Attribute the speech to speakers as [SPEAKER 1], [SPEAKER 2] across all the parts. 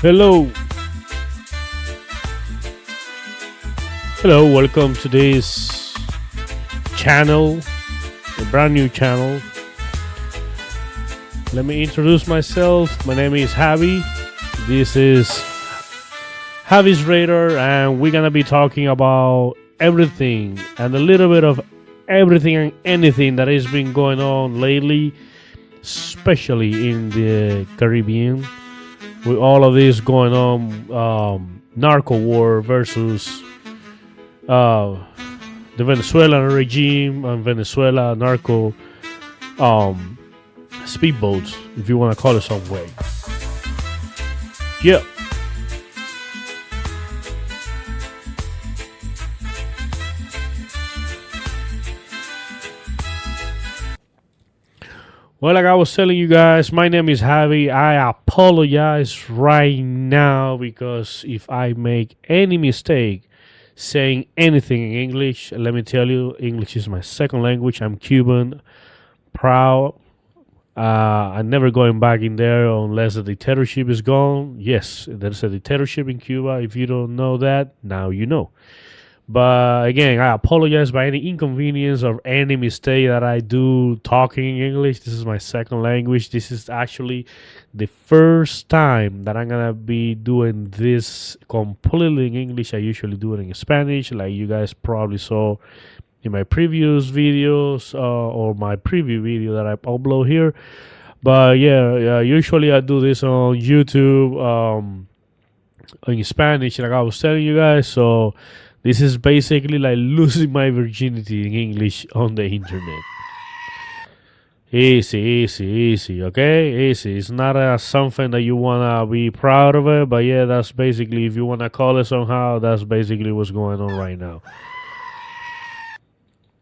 [SPEAKER 1] Hello. Hello, welcome to this channel, a brand new channel. Let me introduce myself. My name is Javi. This is Javi's Radar, and we're gonna be talking about everything and a little bit of everything and anything that has been going on lately, especially in the Caribbean. With all of this going on, narco war versus the Venezuelan regime and Venezuela narco speedboats, if you want to call it some way. Yeah. Well, like I was telling you guys, my name is Javi. I apologize right now because if I make any mistake saying anything in English, let me tell you, English is my second language. I'm Cuban, proud. I'm never going back in there unless the dictatorship is gone. Yes, there's a dictatorship in Cuba. If you don't know that, now you know. But again, I apologize by any inconvenience or any mistake that I do talking in English. This is my second language. This is actually the first time that I'm gonna be doing this completely in English. I usually do it in Spanish, like you guys probably saw in my previous videos or my preview video that I upload here. But yeah, usually I do this on YouTube in Spanish, like I was telling you guys. So this is basically like losing my virginity in English on the internet. Easy, okay? Easy. It's not something that you want to be proud of it, but yeah, that's basically, if you want to call it somehow, that's basically what's going on right now.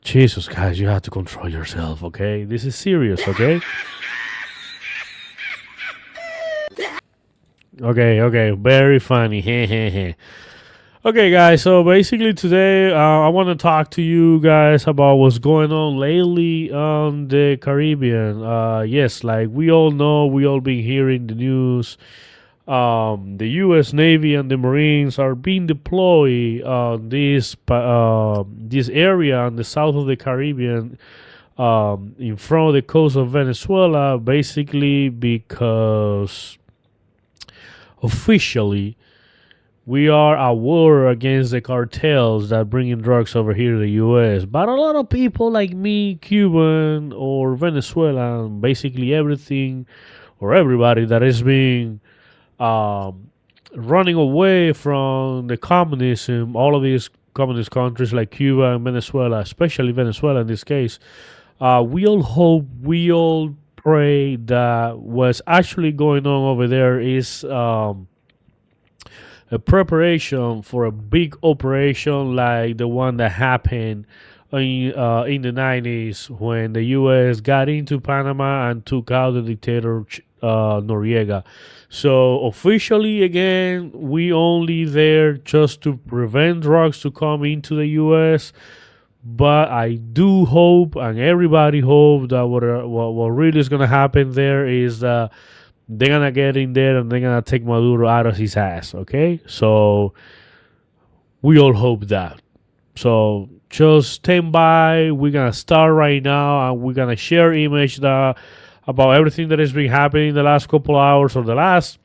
[SPEAKER 1] Jesus, guys, you have to control yourself, okay? This is serious, okay? Okay, very funny. Okay, guys, so basically today I want to talk to you guys about what's going on lately on the Caribbean. Yes, like we all know, we all been hearing the news. The U.S. Navy and the Marines are being deployed on this area on the south of the Caribbean, in front of the coast of Venezuela, basically because officially we are at war against the cartels that bring in drugs over here to the U.S. But a lot of people like me, Cuban or Venezuelan, basically everything or everybody that is being running away from the communism, all of these communist countries like Cuba and Venezuela, especially Venezuela in this case, we all hope, we all pray that what's actually going on over there is a preparation for a big operation like the one that happened in the 90s when the U.S. got into Panama and took out the dictator Noriega. So officially, again, we only there just to prevent drugs to come into the U.S. But I do hope, and everybody hope, that what really is gonna happen there is that they're gonna get in there and they're gonna take Maduro out of his ass. Okay, so we all hope that. So just stand by. We're gonna start right now, and we're gonna share image that about everything that has been happening the last couple hours or the last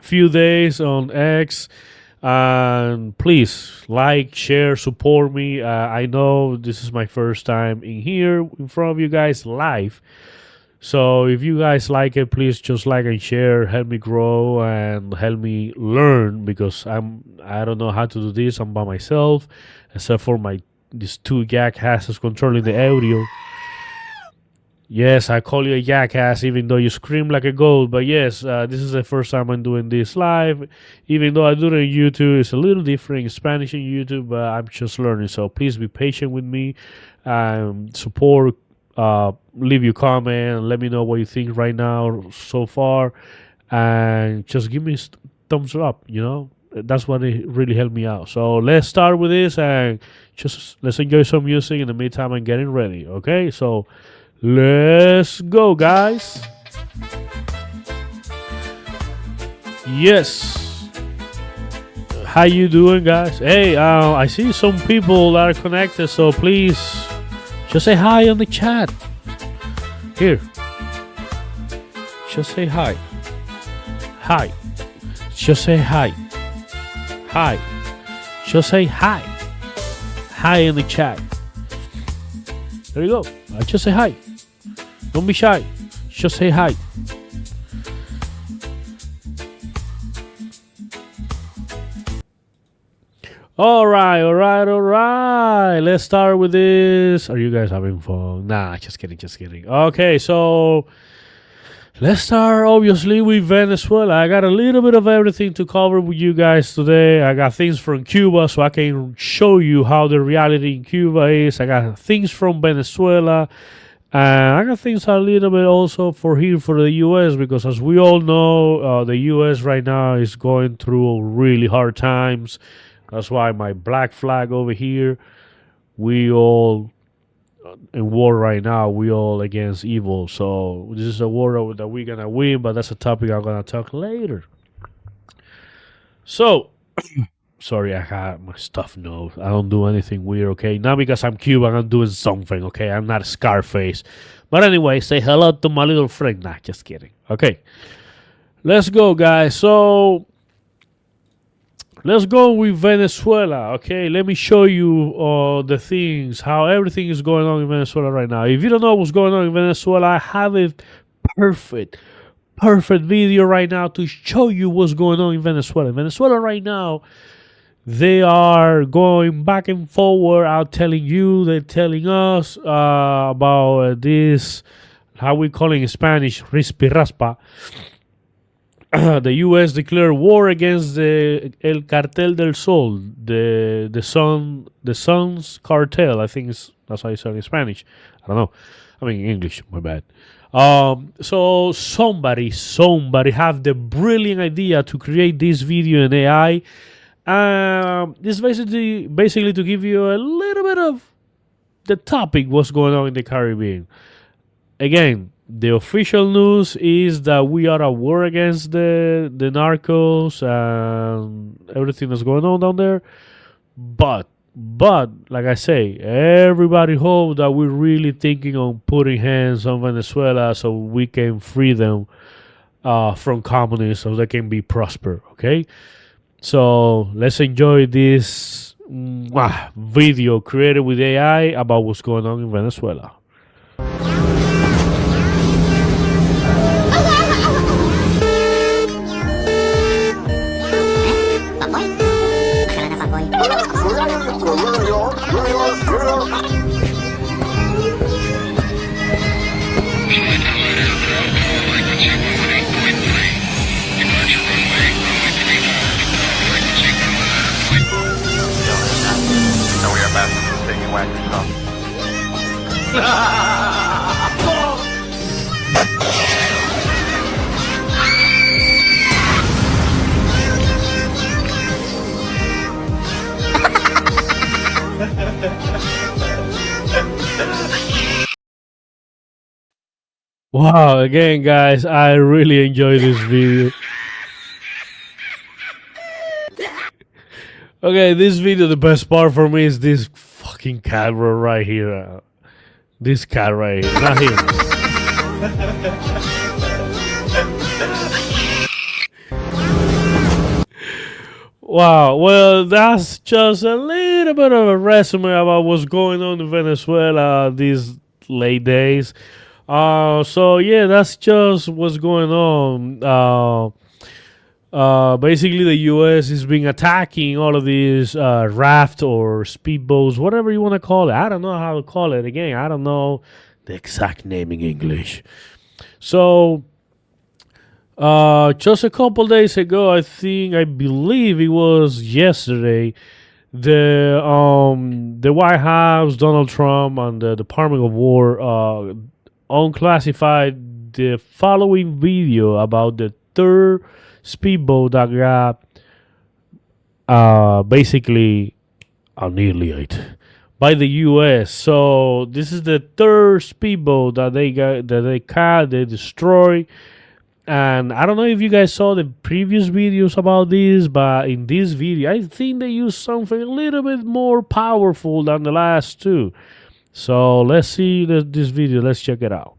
[SPEAKER 1] few days on X. And please like, share, support me. I know this is my first time in here in front of you guys live. So if you guys like it, please just like and share. Help me grow and help me learn, because I don't know how to do this. I'm by myself, except for these two jackasses controlling the audio. Yes, I call you a jackass even though you scream like a goat. But yes, this is the first time I'm doing this live. Even though I do it on YouTube, it's a little different in Spanish on YouTube, but I'm just learning. So please be patient with me. Support. Leave your comment and let me know what you think right now so far, and just give me thumbs up. That's what it really helped me out. So let's start with this and just let's enjoy some music in the meantime. I'm getting ready. Okay, so let's go, guys. Yes. How you doing, guys? Hey, I see some people that are connected, so please just say hi on the chat. Here. Just say hi. Hi. Just say hi. Hi. Just say hi. Hi in the chat. There you go. Just say hi. Don't be shy. Just say hi. All right. Let's start with this. Are you guys having fun? Nah, just kidding. Okay, so let's start obviously with Venezuela. I got a little bit of everything to cover with you guys today. I got things from Cuba so I can show you how the reality in Cuba is. I got things from Venezuela. And I got things a little bit also for here for the US, because as we all know, the US right now is going through really hard times. That's why my black flag over here, we all in war right now. We all against evil. So this is a war that we're going to win, but that's a topic I'm going to talk later. So, sorry, I had my stuff nose. I don't do anything weird, okay? Not because I'm Cuban, I'm doing something, okay? I'm not a Scarface. But anyway, say hello to my little friend. Nah, just kidding. Okay, let's go, guys. So let's go with Venezuela, okay? Let me show you the things, how everything is going on in Venezuela right now. If you don't know what's going on in Venezuela, I have a perfect video right now to show you what's going on in Venezuela. Venezuela right now, they are going back and forward out telling you, they're telling us about this, how we call it in Spanish, rispiraspa. The U.S. declared war against El Cartel del Sol, the sun's cartel. I think that's how you say it in Spanish. I don't know. I mean English. My bad. So somebody have the brilliant idea to create this video in AI. This basically to give you a little bit of the topic, what's going on in the Caribbean. Again, the official news is that we are at war against the narcos and everything that's going on down there. But like I say, everybody hope that we're really thinking on putting hands on Venezuela so we can free them from communists, so they can be prosper. Okay, so let's enjoy this video created with AI about what's going on in Venezuela. Wow, again, guys, I really enjoy this video. Okay, this video, the best part for me is this fucking cat right here. This cat right here, not him. Wow, well, that's just a little bit of a resume about what's going on in Venezuela these late days. So yeah, that's just what's going on. Basically, the U.S. has been attacking all of these raft or speedboats, whatever you want to call it. I don't know how to call it. Again, I don't know the exact name in English. So just a couple days ago, I believe it was yesterday, the White House, Donald Trump, and the Department of War unclassified the following video about the third speedboat that got basically annihilated by the U.S. So this is the third speedboat that they destroyed. And I don't know if you guys saw the previous videos about this, but in this video, I think they used something a little bit more powerful than the last two. So let's see this video. Let's check it out.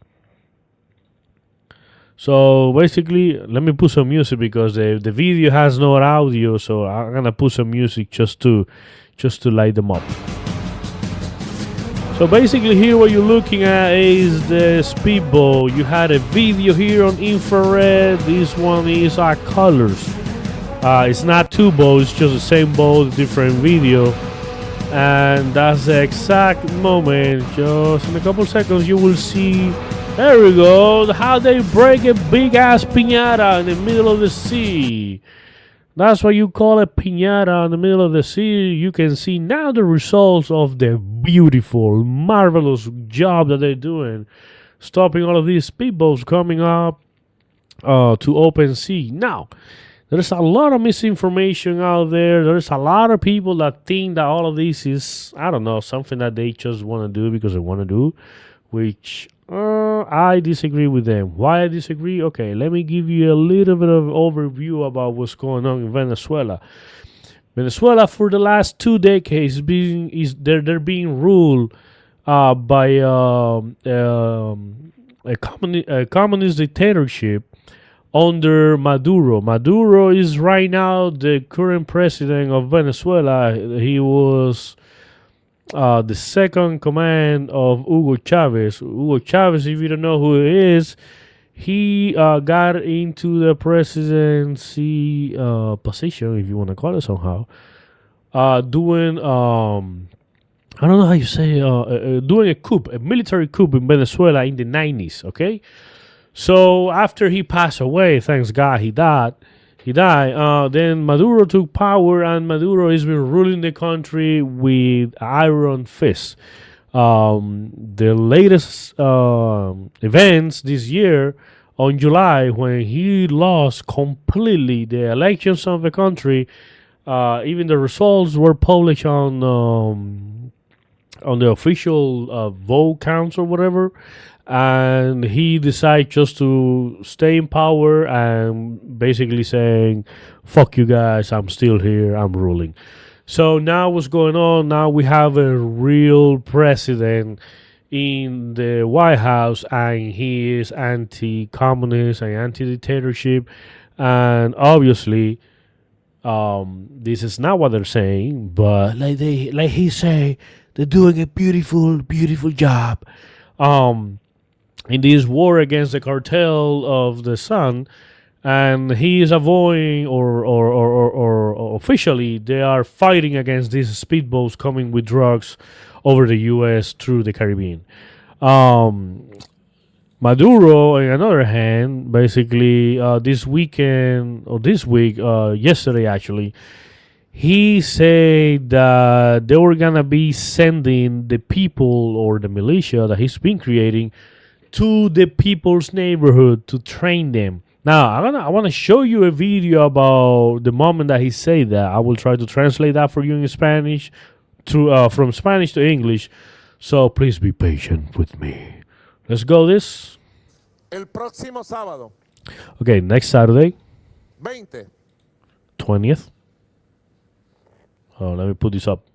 [SPEAKER 1] So basically, let me put some music because the video has no audio. So I'm gonna put some music just to light them up. So basically here what you're looking at is the speedboat. You had a video here on infrared. This one is colors. It's not two boats, it's just the same boat, different video. And that's the exact moment. Just in a couple seconds you will see, there we go, how they break a big ass piñata in the middle of the sea. That's what you call a piñata in the middle of the sea. You can see now the results of the beautiful, marvelous job that they're doing, stopping all of these speedboats coming up to open sea. Now, there's a lot of misinformation out there. There's a lot of people that think that all of this is, I don't know, something that they just want to do because they want to do, which I disagree with them. Why I disagree? Okay, let me give you a little bit of overview about what's going on in Venezuela. Venezuela, for the last 2 decades, they're being ruled by a communist dictatorship under Maduro. Maduro is right now the current president of Venezuela. He was the second command of Hugo Chavez. Hugo Chavez, if you don't know who he is, he got into the presidency position, if you want to call it somehow, doing I don't know how you say doing a coup, a military coup in Venezuela in the 90s. Okay, so after he passed away, thanks God he died. Then Maduro took power, and Maduro has been ruling the country with iron fist. The latest events this year, on July, when he lost completely the elections of the country, even the results were published on the official vote counts or whatever. And he decided just to stay in power and basically saying, fuck you guys, I'm still here, I'm ruling. So now what's going on? Now we have a real president in the White House, and he is anti-communist and anti-dictatorship. And obviously, this is not what they're saying, but like he say, they're doing a beautiful, beautiful job. In this war against the cartel of the sun, and he is avoiding or officially they are fighting against these speedboats coming with drugs over the U.S. through the Caribbean. Maduro, on another hand, basically this weekend or this week, yesterday actually, he said that they were gonna be sending the people or the militia that he's been creating to the people's neighborhood to train them. Now, I want to show you a video about the moment that he said that. I will try to translate that for you in Spanish, from Spanish to English. So please be patient with me. Let's go this.
[SPEAKER 2] El próximo sábado.
[SPEAKER 1] Okay, next Saturday. 20th. Oh, let me put this up.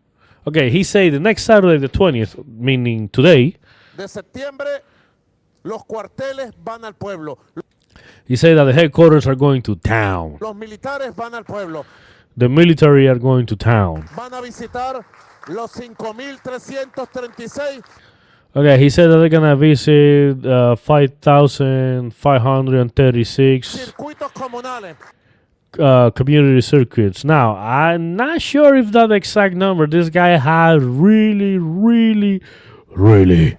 [SPEAKER 1] Okay, he said the next Saturday, the 20th, meaning today.
[SPEAKER 2] De septiembre, los cuarteles van al pueblo.
[SPEAKER 1] He said that the headquarters are going to town.
[SPEAKER 2] Los militares van al pueblo.
[SPEAKER 1] The military are going to town.
[SPEAKER 2] Van a visitar los 5,336.
[SPEAKER 1] Okay, he said that they're gonna visit 5,536
[SPEAKER 2] circuitos comunales.
[SPEAKER 1] Community circuits. Now, I'm not sure if that exact number. This guy has really, really, really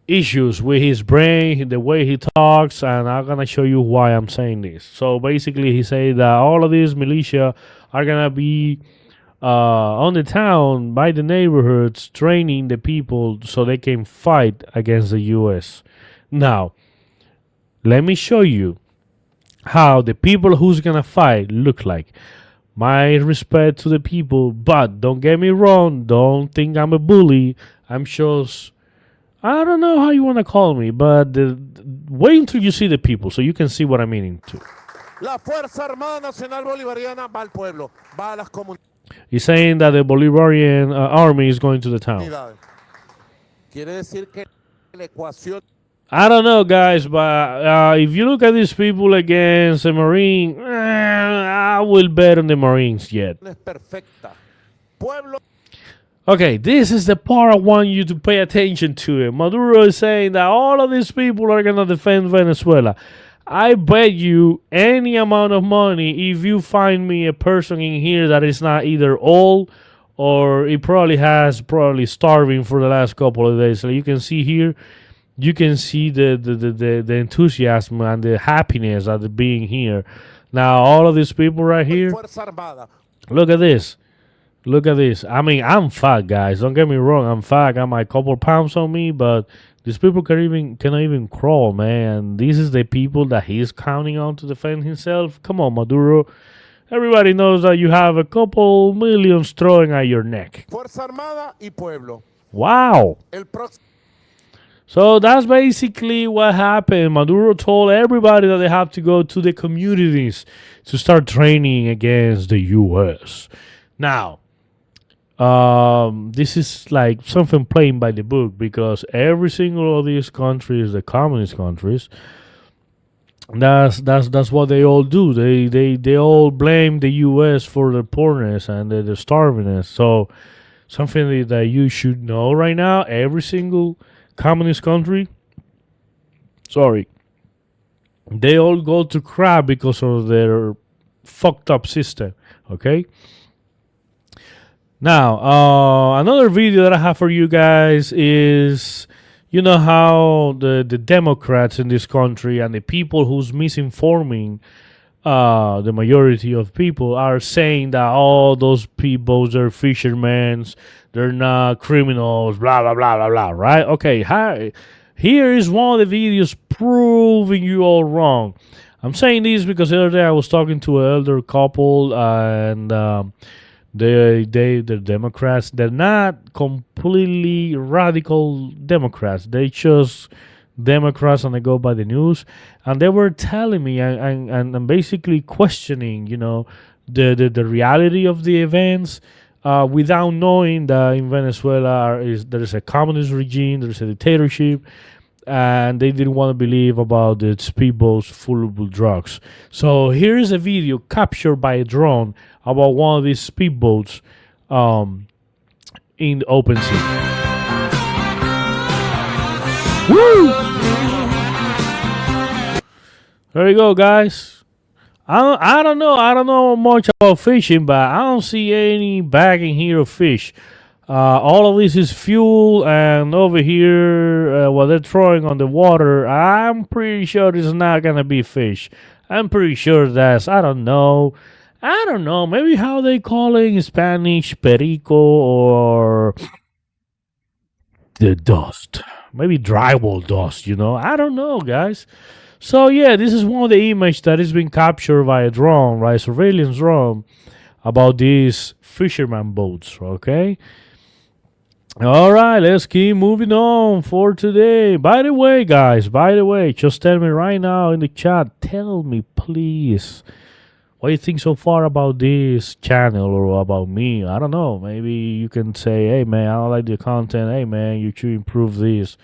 [SPEAKER 1] issues with his brain, the way he talks, and I'm gonna show you why I'm saying this. So basically, he said that all of these militia are gonna be on the town, by the neighborhoods, training the people so they can fight against the U.S. Now, let me show you how the people who's gonna fight look like. My respect to the people, but don't get me wrong, don't think I'm a bully. I'm just I don't know how you want to call me, but wait until you see the people so you can see what I'm meaning to.
[SPEAKER 2] La Fuerza Armada Nacional Bolivariana va al pueblo, va a las
[SPEAKER 1] He's saying that the Bolivarian army is going to the town.
[SPEAKER 2] comunidades. Quiere decir que la ecuación
[SPEAKER 1] I don't know, guys, but if you look at these people against the Marine, I will bet on the Marines yet.
[SPEAKER 2] es perfecta. Pueblo
[SPEAKER 1] Okay, this is the part I want you to pay attention to. Maduro is saying that all of these people are going to defend Venezuela. I bet you any amount of money if you find me a person in here that is not either old or he probably starving for the last couple of days. So you can see here, you can see the enthusiasm and the happiness of the being here. Now all of these people right here,
[SPEAKER 2] Fuerza Armada.
[SPEAKER 1] look at this. Look at this. I mean, I'm fat, guys. Don't get me wrong. I'm fat. I got my couple pounds on me, but these people cannot even crawl, man. These is the people that he's counting on to defend himself. Come on, Maduro. Everybody knows that you have a couple millions throwing at your neck.
[SPEAKER 2] Fuerza Armada y pueblo.
[SPEAKER 1] Wow.
[SPEAKER 2] El próximo
[SPEAKER 1] So that's basically what happened. Maduro told everybody that they have to go to the communities to start training against the U.S. Now, this is like something playing by the book because every single of these countries, the communist countries, that's what they all do. They all blame the U.S. for their poorness and their starvingness. So something that you should know right now: every single communist country, sorry, they all go to crap because of their fucked up system. Okay. Now, another video that I have for you guys is, you know how the Democrats in this country and the people who's misinforming the majority of people are saying that all those people, they're fishermen, they're not criminals, blah, blah, blah, blah, blah, right? Okay, here is one of the videos proving you all wrong. I'm saying this because the other day I was talking to an elder couple and they're Democrats. They're not completely radical Democrats. They just Democrats and they go by the news. And they were telling me and basically questioning, you know, the reality of the events without knowing that in Venezuela there is a communist regime, there's a dictatorship, and they didn't want to believe about the speedboats full of drugs. So here's a video captured by a drone about one of these speedboats in the open sea. Woo! There you go, guys. I don't know much about fishing, but I don't see any bag in here of fish. All of this is fuel, and over here, what they're throwing on the water, I'm pretty sure it's not gonna be fish. I'm pretty sure I don't know, maybe how they call it in Spanish, perico, or the dust. Maybe drywall dust, you know? I don't know, guys. So, yeah, this is one of the images that is being captured by a drone, right? Surveillance drone about these fisherman boats, okay? All right, let's keep moving on for today. By the way, guys, just tell me right now in the chat, tell me, please, what you think so far about this channel or about me. I don't know. Maybe you can say, hey, man, I don't like the content. Hey, man, you should improve this.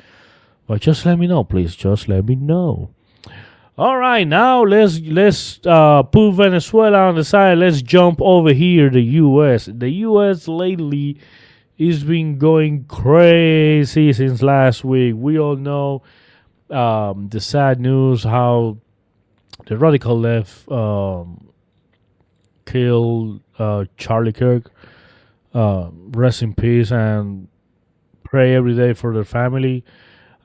[SPEAKER 1] But just let me know, please. Just let me know. All right, now let's put Venezuela on the side. Let's jump over here, the U.S. The U.S. lately it's been going crazy since last week. We all know the sad news how the radical left killed Charlie Kirk. Rest in peace and pray every day for their family.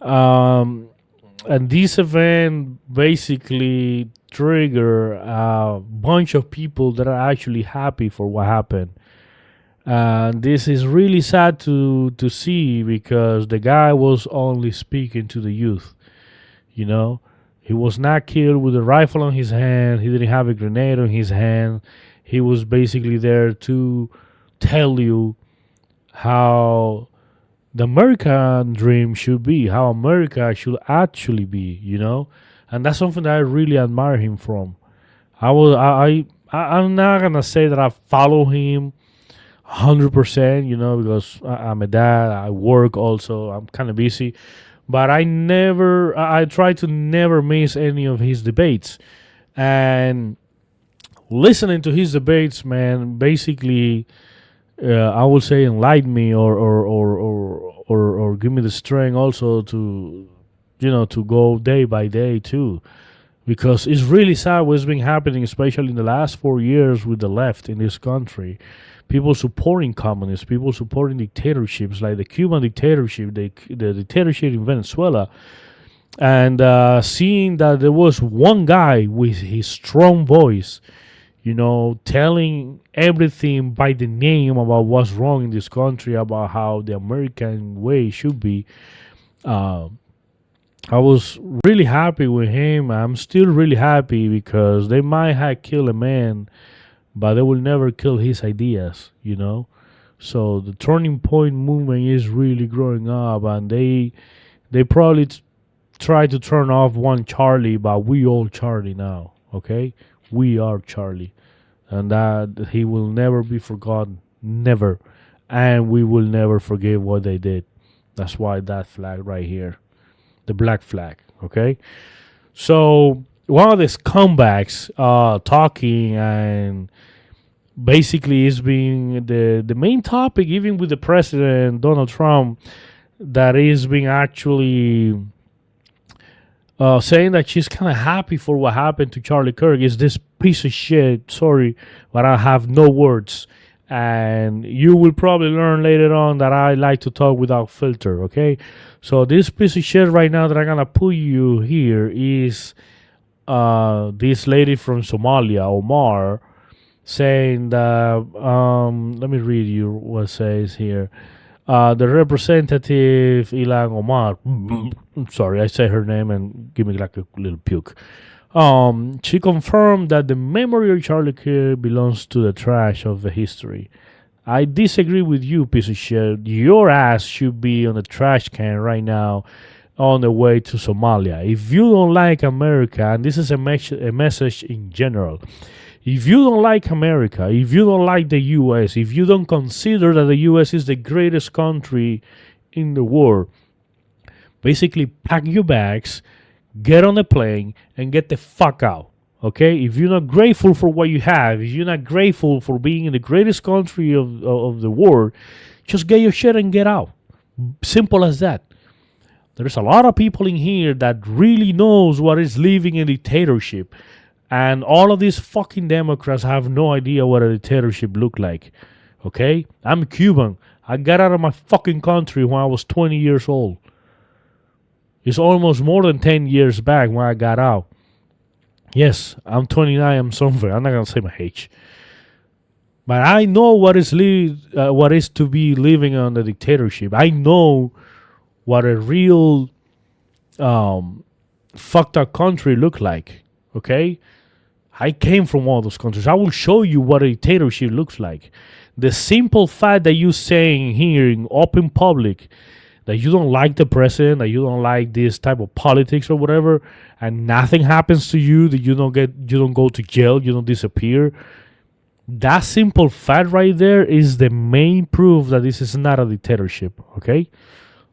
[SPEAKER 1] And this event basically trigger a bunch of people that are actually happy for what happened. And this is really sad to see because the guy was only speaking to the youth. You know, he was not killed with a rifle on his hand. He didn't have a grenade on his hand. He was basically there to tell you how the American dream should be, how America should actually be, you know? And that's something that I really admire him from. I'm not gonna say that I follow him 100%, you know, because I'm a dad, I work also, I'm kind of busy, but I try to never miss any of his debates. And listening to his debates, man, basically, I would say enlighten me or give me the strength also to, to go day by day too. Because it's really sad what's been happening, especially in the last 4 years with the left in this country. People supporting communists, people supporting dictatorships like the Cuban dictatorship, the dictatorship in Venezuela, and seeing that there was one guy with his strong voice, telling everything by the name about what's wrong in this country, about how the American way should be. Uh, I was really happy with him. I'm still really happy because they might have killed a man, but they will never kill his ideas. So the turning point movement is really growing up, and they probably try to turn off one Charlie, but we all Charlie now. Okay, we are Charlie, and that he will never be forgotten, never, and we will never forget what they did. That's why that flag right here, the black flag. Okay, so one of these comebacks, talking and basically is being the main topic, even with the president Donald Trump, that is being actually saying that she's kind of happy for what happened to Charlie Kirk. Is this piece of shit? Sorry, but I have no words. And you will probably learn later on that I like to talk without filter. Okay, so this piece of shit right now that I'm gonna put you here is this lady from Somalia, Omar, saying that let me read you what it says here. The representative Ilan Omar, I'm sorry, I say her name and give me like a little puke. She confirmed that the memory of Charlie Kirk belongs to the trash of the history. I disagree with you, piece of shit. Your ass should be on the trash can right now on the way to Somalia. If you don't like America, and this is a message in general, if you don't like America, if you don't like the US, if you don't consider that the US is the greatest country in the world, basically pack your bags, get on a plane, and get the fuck out. Okay? If you're not grateful for what you have, if you're not grateful for being in the greatest country of the world, just get your shit and get out. Simple as that. There's a lot of people in here that really knows what is living in dictatorship. And all of these fucking Democrats have no idea what a dictatorship look like. Okay? I'm Cuban. I got out of my fucking country when I was 20 years old. It's almost more than 10 years back when I got out. Yes, I'm 29. I'm somewhere. I'm not going to say my age. But I know what is to be living on a dictatorship. I know what a real fucked up country look like. Okay? I came from one of those countries. I will show you what a dictatorship looks like. The simple fact that you saying here in open public that you don't like the president, that you don't like this type of politics or whatever, and nothing happens to you, that you don't go to jail, you don't disappear. That simple fact right there is the main proof that this is not a dictatorship. Okay,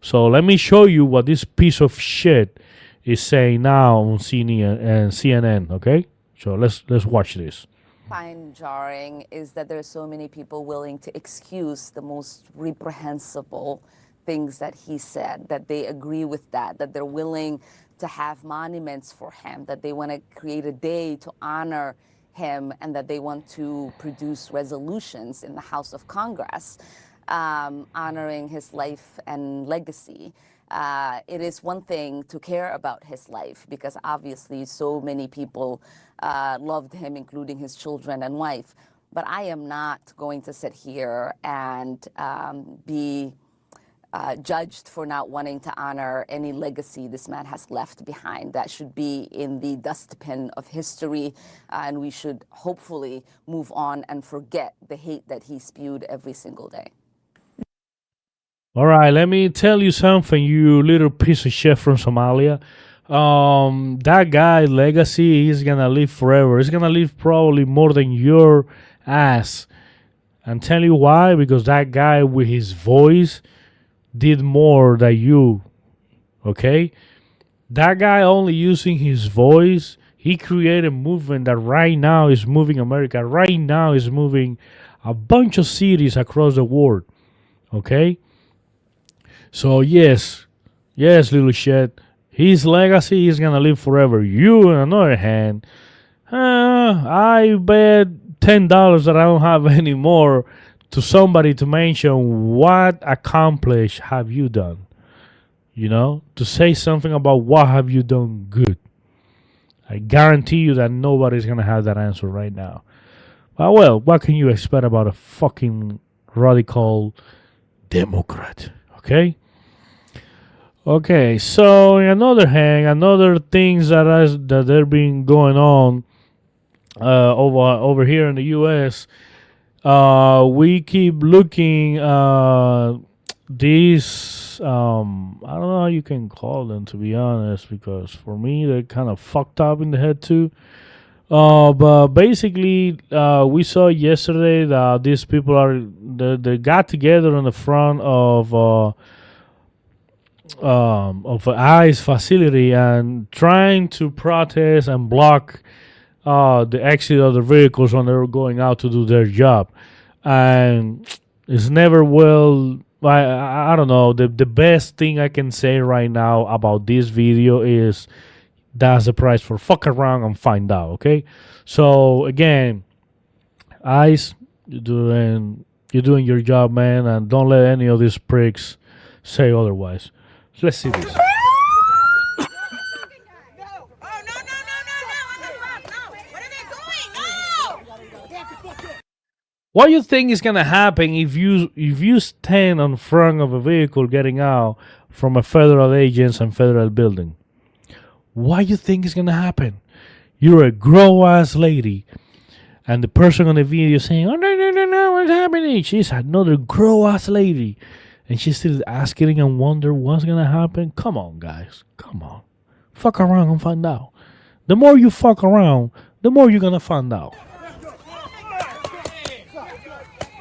[SPEAKER 1] so let me show you what this piece of shit is saying now on CNN. Okay. So let's watch this.
[SPEAKER 3] Find jarring is that there are so many people willing to excuse the most reprehensible things that he said, that they agree with that they're willing to have monuments for him, that they want to create a day to honor him, and that they want to produce resolutions in the House of Congress honoring his life and legacy. It is one thing to care about his life, because obviously so many people loved him, including his children and wife. But I am not going to sit here and be judged for not wanting to honor any legacy this man has left behind. That should be in the dustbin of history, and we should hopefully move on and forget the hate that he spewed every single day.
[SPEAKER 1] All right, let me tell you something, you little piece of shit from Somalia. That guy legacy is gonna live forever. He's gonna live probably more than your ass. And tell you why? Because that guy with his voice did more than you. Okay? That guy only using his voice, he created a movement that right now is moving America. Right now is moving a bunch of cities across the world. Okay? So yes, little shit. His legacy is gonna live forever. You, on the other hand, I bet $10 that I don't have anymore to somebody to mention what accomplished have you done. You know, to say something about what have you done good. I guarantee you that nobody's gonna have that answer right now. But well, what can you expect about a fucking radical Democrat? Okay. Okay, so in another hand, another things that they're been going on over here in the U.S. We keep looking these I don't know how you can call them, to be honest, because for me they're kind of fucked up in the head too. But basically, we saw yesterday that these people they got together on the front of an ICE facility and trying to protest and block the exit of the vehicles when they were going out to do their job. And it's never well. I don't know. The best thing I can say right now about this video is that's the price for fuck around and find out. Okay, so again, ICE, you're doing your job, man, and don't let any of these pricks say otherwise. So let's see this.
[SPEAKER 4] No! Oh, no, no, no, no, no! What the fuck? No! What are they doing? No!
[SPEAKER 1] What do you think is gonna happen if you stand on front of a vehicle getting out from a federal agents and federal building? What do you think is gonna happen? You're a grown ass lady, and the person on the video saying, "Oh no, no, no, no, what's happening?" She's another grown ass lady, and she's still asking and wonder what's gonna happen. Come on, guys, come on, fuck around and find out. The more you fuck around, the more you're gonna find out.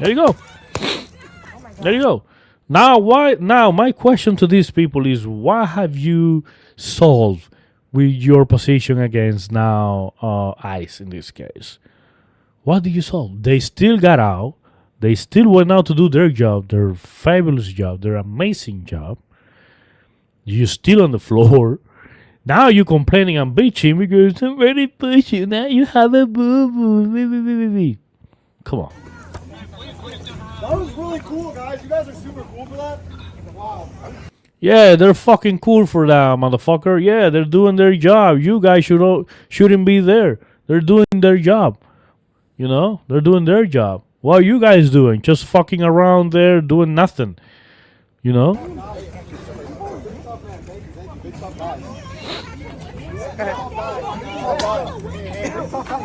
[SPEAKER 1] There you go. There you go. Now, why? Now, my question to these people is: what have you solved with your position against now ICE in this case? What did you solve? They still got out. They still went out to do their job, their fabulous job, their amazing job. You're still on the floor. Now you're complaining and bitching because I'm very pushy. Now you have a boo boo. Come on.
[SPEAKER 5] That was really cool, guys. You guys are super cool for that. Wow.
[SPEAKER 1] Yeah, they're fucking cool for that, motherfucker. Yeah, they're doing their job. You guys shouldn't be there. They're doing their job. You know, they're doing their job. What are you guys doing? Just fucking around there doing nothing. You know?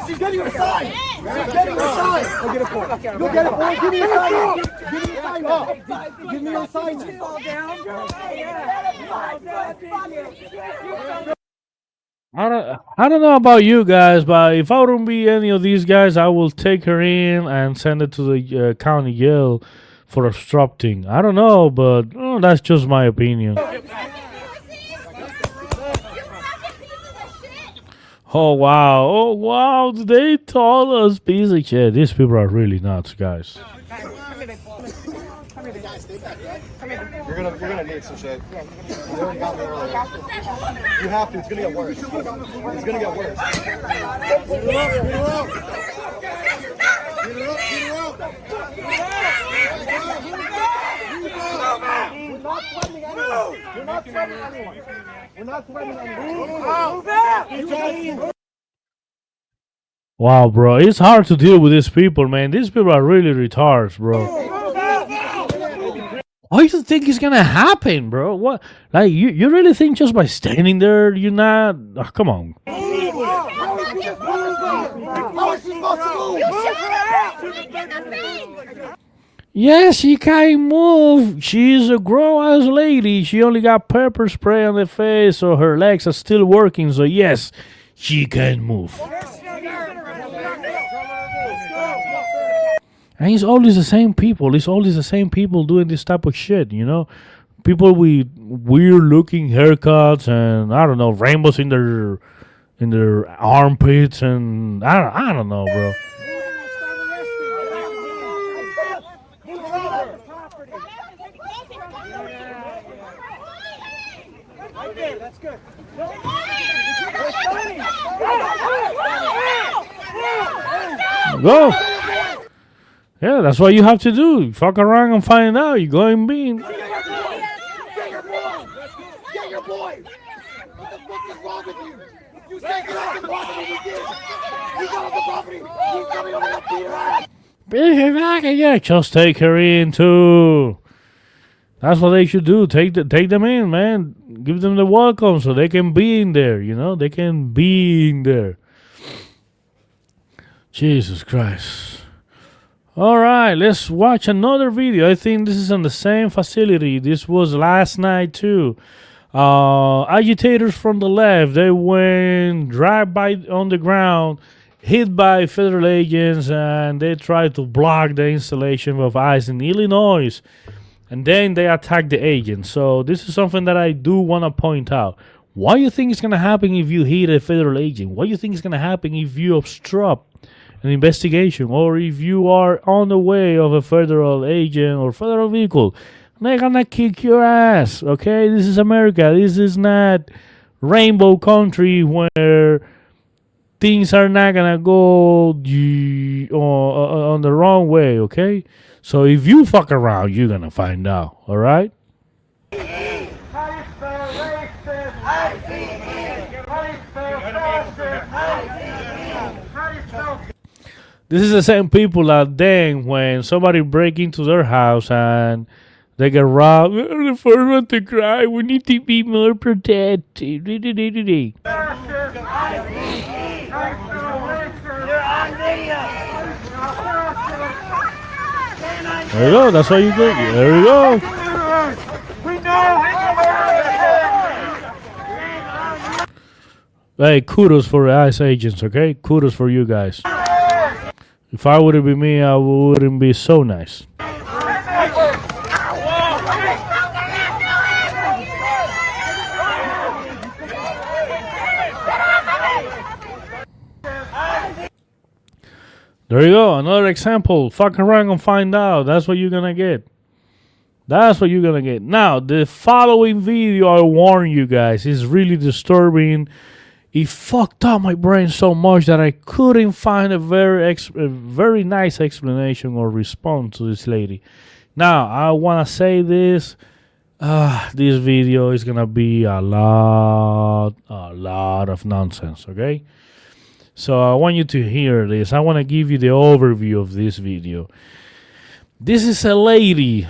[SPEAKER 5] She's getting her sign. She's getting her sign. Go get it for her. Go get it for her. Give me your sign. Give me your sign. Give me your sign.
[SPEAKER 1] I don't know about you guys, but if I wouldn't be any of these guys, I will take her in and send it to the county jail for obstructing. I don't know, but that's just my opinion. Oh wow, they told us piece of shit. These people are really nuts, guys.
[SPEAKER 5] You're gonna need some shit. You already got me earlier. You have to. It's gonna get worse. It's gonna get worse. We're not threatening anyone. We're not threatening anyone.
[SPEAKER 1] Wow, bro, it's hard to deal with these people, man. These people are really retards, bro. What do you think is gonna happen, bro? What? Like, you really think just by standing there, you're not? Oh, come on. Yes, she can't move. She's a grown ass lady. She only got pepper spray on the face, so her legs are still working. So yes, she can move. And it's always the same people. It's always the same people doing this type of shit, you know? People with weird looking haircuts and I don't know, rainbows in their armpits and I don't know, bro.
[SPEAKER 5] That's good.
[SPEAKER 1] Go. Yeah, that's what you have to do. Fuck around and find out. You go in being.
[SPEAKER 5] Get your boy! Get your boy! What the fuck is wrong with you? You said get off the property, you did! You got off the property! He's coming over to beat her ass!
[SPEAKER 1] Yeah, just take her in too. That's what they should do. Take them in, man. Give them the welcome so they can be in there. You know, they can be in there. Jesus Christ. All right, let's watch another video. I think this is on the same facility. This was last night too. Agitators from the left, they went drive by on the ground, hit by federal agents, and they tried to block the installation of ICE in Illinois. And then they attacked the agents. So this is something that I do want to point out. What do you think is going to happen if you hit a federal agent? What do you think is going to happen if you obstruct an investigation, or if you are on the way of a federal agent or federal vehicle? They're gonna kick your ass, okay? This is America. This is not rainbow country where things are not gonna go on the wrong way, okay? So if you fuck around, you're gonna find out, all right? This is the same people that then when somebody break into their house and they get robbed, we're the first one to cry. We need to be more protected. There you go. That's what you do. There you go. Hey, kudos for the ICE agents, okay? Kudos for you guys. If I would have been me, I wouldn't be so nice. There you go, another example. Fuck around and find out. That's what you're gonna get. That's what you're gonna get. Now, the following video, I warn you guys, is really disturbing. It fucked up my brain so much that I couldn't find a very nice explanation or response to this lady. Now, I want to say this. This video is going to be a lot of nonsense, okay? So I want you to hear this. I want to give you the overview of this video. This is a lady.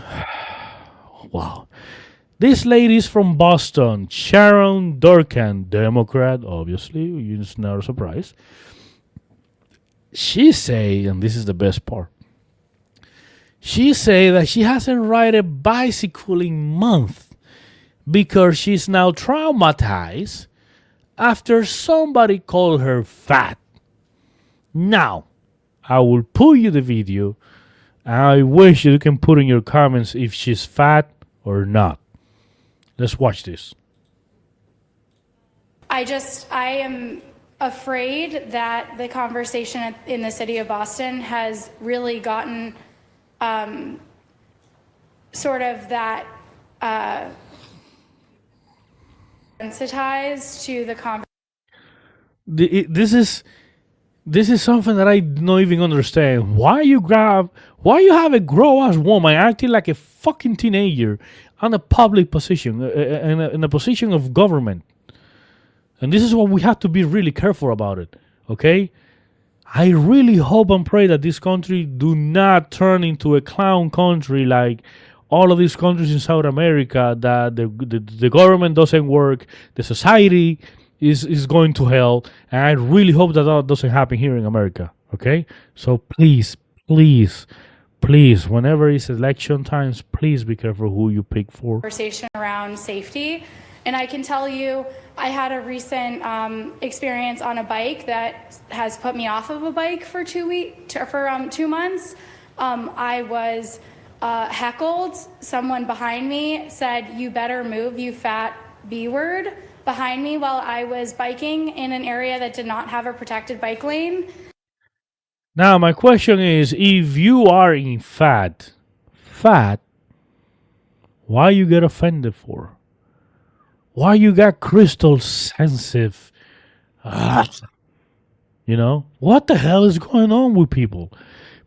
[SPEAKER 1] Wow. This lady is from Boston, Sharon Durkan, Democrat, obviously, it's not a surprise. She say, and this is the best part, she say that she hasn't ride a bicycle in months because she's now traumatized after somebody called her fat. Now, I will put you the video, and I wish you can put in your comments if she's fat or not. Let's watch this.
[SPEAKER 6] I am afraid that the conversation in the city of Boston has really gotten sort of that sensitized to the conversation. This is something that I don't even understand. Why you have a grown ass woman acting like a fucking teenager on a public position, in a position of government? And this is what we have to be really careful about it, okay? I really hope and pray that this country do not turn into a clown country like all of these countries in South America, that the government doesn't work, the society is going to hell, and I really hope that doesn't happen here in America, okay? So please please, whenever it's election times, please be careful who you pick for.
[SPEAKER 7] Conversation around safety. And I can tell you, I had a recent experience on a bike that has put me off of a bike for 2 months. I was heckled. Someone behind me said, "You better move, you fat B word," behind me while I was biking in an area that did not have a protected bike lane.
[SPEAKER 6] Now, my question is, if you are in fat, why you get offended for? Why you got crystal sensitive? You know, what the hell is going on with people?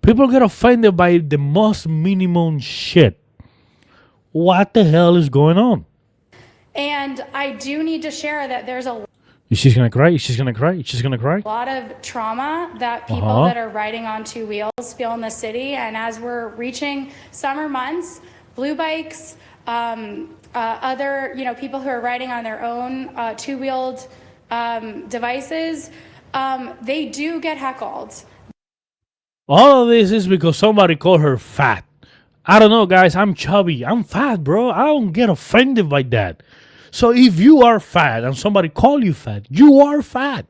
[SPEAKER 6] People get offended by the most minimum shit. What the hell is going on?
[SPEAKER 7] And I do need to share that there's a
[SPEAKER 6] She's gonna cry. She's gonna cry. She's gonna cry.
[SPEAKER 7] lot of trauma that people that are riding on two wheels feel in the city. And as we're reaching summer months, blue bikes, other people who are riding on their own two-wheeled devices, they do get heckled.
[SPEAKER 6] All of this is because somebody called her fat. I don't know, guys. I'm chubby. I'm fat, bro. I don't get offended by that. So if you are fat and somebody call you fat, you are fat.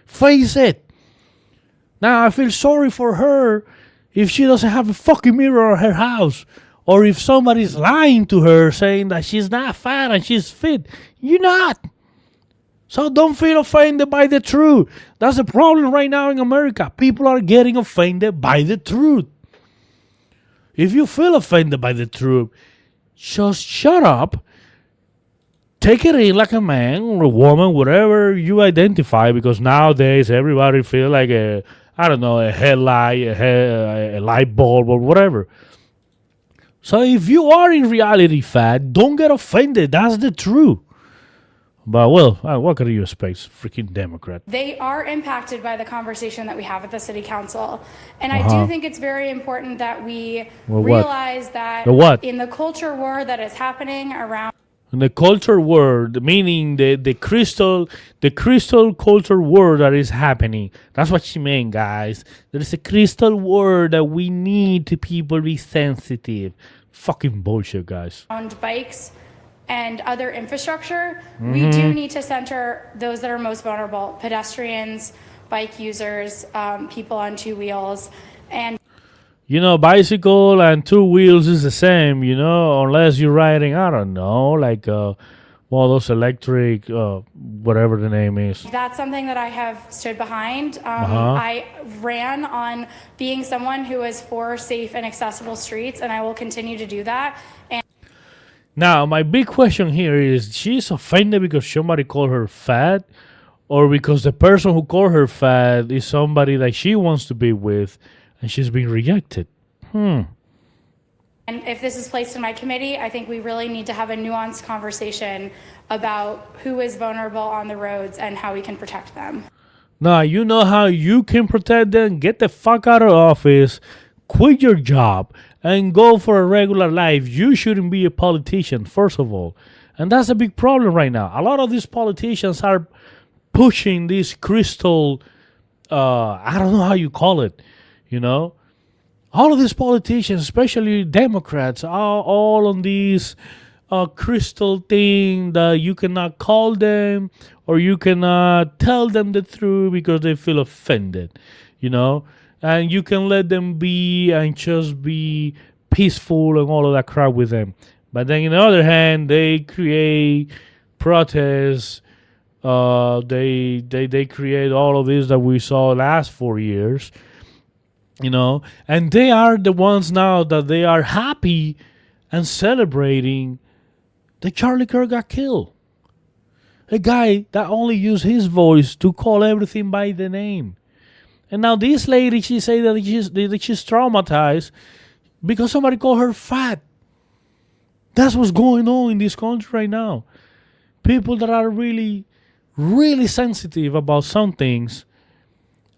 [SPEAKER 6] Face it. Now, I feel sorry for her if she doesn't have a fucking mirror in her house. Or if somebody's lying to her saying that she's not fat and she's fit. You're not. So don't feel offended by the truth. That's the problem right now in America. People are getting offended by the truth. If you feel offended by the truth, just shut up. Take it in like a man or a woman, whatever you identify, because nowadays everybody feel like a headlight, a light bulb or whatever. So if you are in reality fat, don't get offended. That's the truth. But well, what can you expect? Freaking Democrat.
[SPEAKER 7] They are impacted by the conversation that we have at the city council. And I do think it's very important that we realize that in the culture war that is happening around
[SPEAKER 6] In the culture war, meaning the crystal culture war that is happening. That's what she meant, guys. There is a crystal war that we need to people be sensitive. Fucking bullshit, guys.
[SPEAKER 7] bikes and other infrastructure, we do need to center those that are most vulnerable: pedestrians, bike users, people on two wheels, and
[SPEAKER 6] bicycle and two wheels is the same, unless you're riding, I don't know, like one of those electric, whatever the name is.
[SPEAKER 7] that's something that I have stood behind. I ran on being someone who is for safe and accessible streets, and I will continue to do that. And
[SPEAKER 6] now, my big question here is, she's offended because somebody called her fat, or because the person who called her fat is somebody that she wants to be with, and she's being rejected.
[SPEAKER 7] And if this is placed in my committee, I think we really need to have a nuanced conversation about who is vulnerable on the roads and how we can protect them.
[SPEAKER 6] Now, you know how you can protect them? Get the fuck out of office, quit your job, and go for a regular life. You shouldn't be a politician, first of all. And that's a big problem right now. A lot of these politicians are pushing this crystal, I don't know how you call it, all of these politicians, especially Democrats, are all on this crystal thing that you cannot call them or you cannot tell them the truth because they feel offended, and you can let them be and just be peaceful and all of that crap with them. But then on the other hand, they create protests. They create all of this that we saw last 4 years. And they are the ones now that they are happy and celebrating that Charlie Kirk got killed. A guy that only used his voice to call everything by the name. And now this lady, she say that she's traumatized because somebody called her fat. That's what's going on in this country right now. People that are really, really sensitive about some things,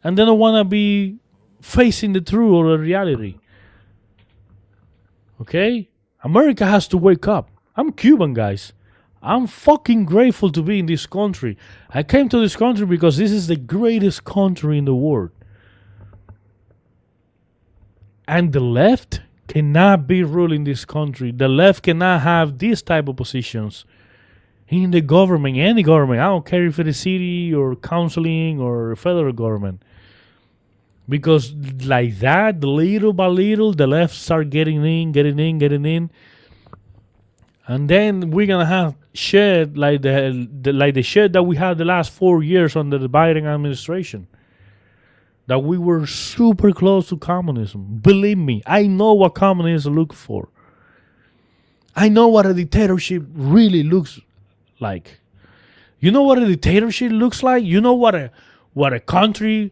[SPEAKER 6] and they don't want to be facing the truth or the reality. Okay? America has to wake up. I'm Cuban, guys. I'm fucking grateful to be in this country. I came to this country because this is the greatest country in the world. And the left cannot be ruling this country. The left cannot have these type of positions in the government, any government. I don't care if it is city or councilling or federal government. Because like that, little by little, the left start getting in. And then we're gonna have shit like the shit that we had the last 4 years under the Biden administration. That we were super close to communism. Believe me, I know what communists look for. I know what a dictatorship really looks like. You know what a dictatorship looks like? You know what a country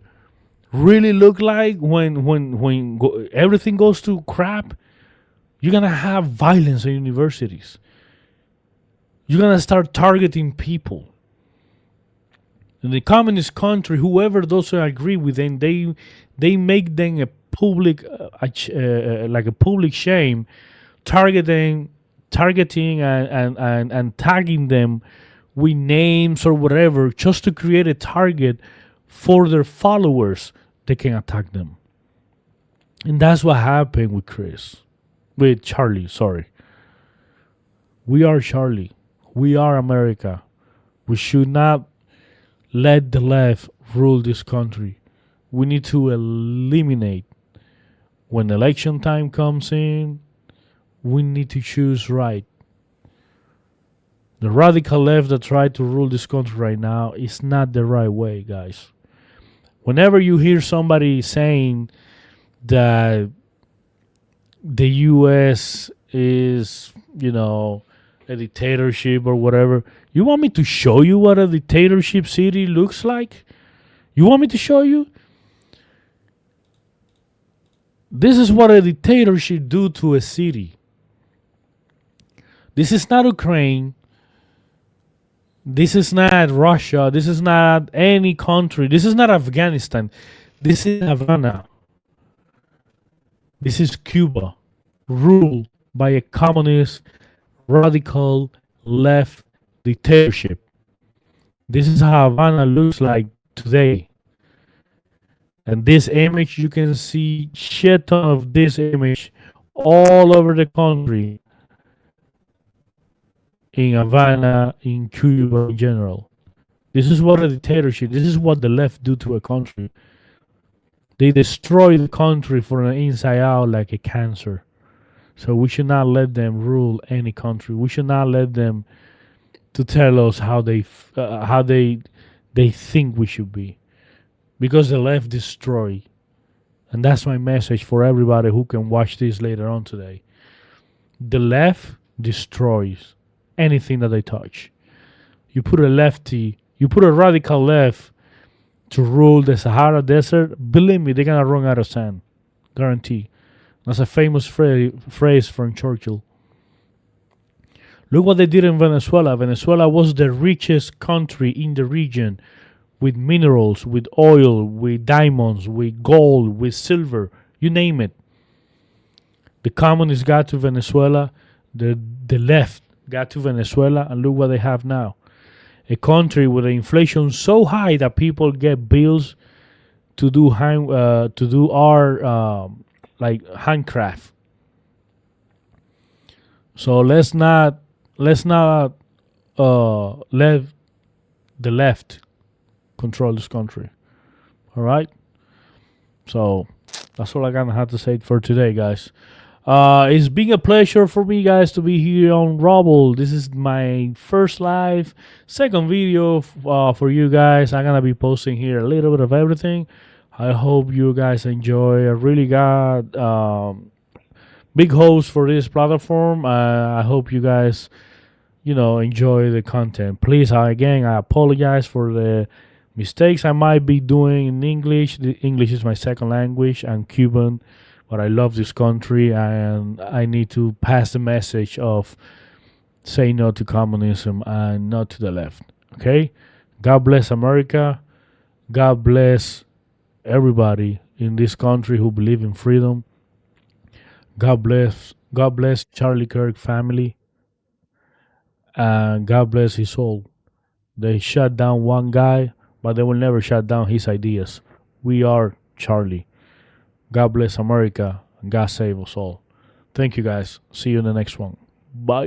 [SPEAKER 6] really look like when everything goes to crap? You're gonna have violence in universities. You're gonna start targeting people. In the communist country, whoever doesn't agree with them, they make them a public, like a public shame, targeting and tagging them with names or whatever, just to create a target for their followers. They can attack them, and that's what happened with Charlie. Sorry, we are Charlie. We are America. We should not let the left rule this country. We need to eliminate. When election time comes in, we need to choose right. The radical left that try to rule this country right now is not the right way, guys. Whenever you hear somebody saying that the U.S. is, a dictatorship or whatever, you want me to show you what a dictatorship city looks like? You want me to show you? This is what a dictatorship do to a city. This is not Ukraine. This is not Russia. This is not any country. This is not Afghanistan. This is Havana. This is Cuba, ruled by a communist, radical, left dictatorship. This is how Havana looks like today. And this image, you can see shit ton of this image all over the country. In Havana, in Cuba in general. This is what a dictatorship, this is what the left do to a country. They destroy the country from the inside out like a cancer. So we should not let them rule any country. We should not let them to tell us how they think we should be. Because the left destroy. And that's my message for everybody who can watch this later on today. The left destroys anything that they touch. You put a radical left to rule the Sahara Desert, believe me, they're gonna run out of sand. Guarantee. That's a famous phrase from Churchill. Look what they did in Venezuela. Venezuela was the richest country in the region with minerals, with oil, with diamonds, with gold, with silver, you name it. The communists got to Venezuela, the left got to Venezuela, and look what they have now. A country with inflation so high that people get bills to do our handcraft. So let's not let the left control this country. All right. So that's all I gonna have to say for today, guys. It's been a pleasure for me, guys, to be here on Rubble. This is my first live, second video for you guys. I'm gonna be posting here a little bit of everything. I hope you guys enjoy. I really got big hopes for this platform. I hope you guys, enjoy the content. Please, again, I apologize for the mistakes I might be doing in English. English is my second language. I'm Cuban. But I love this country, and I need to pass the message of say no to communism and not to the left. Okay? God bless America. God bless everybody in this country who believe in freedom. God bless Charlie Kirk family. And God bless his soul. They shut down one guy, but they will never shut down his ideas. We are Charlie. God bless America, and God save us all. Thank you guys. See you in the next one. Bye.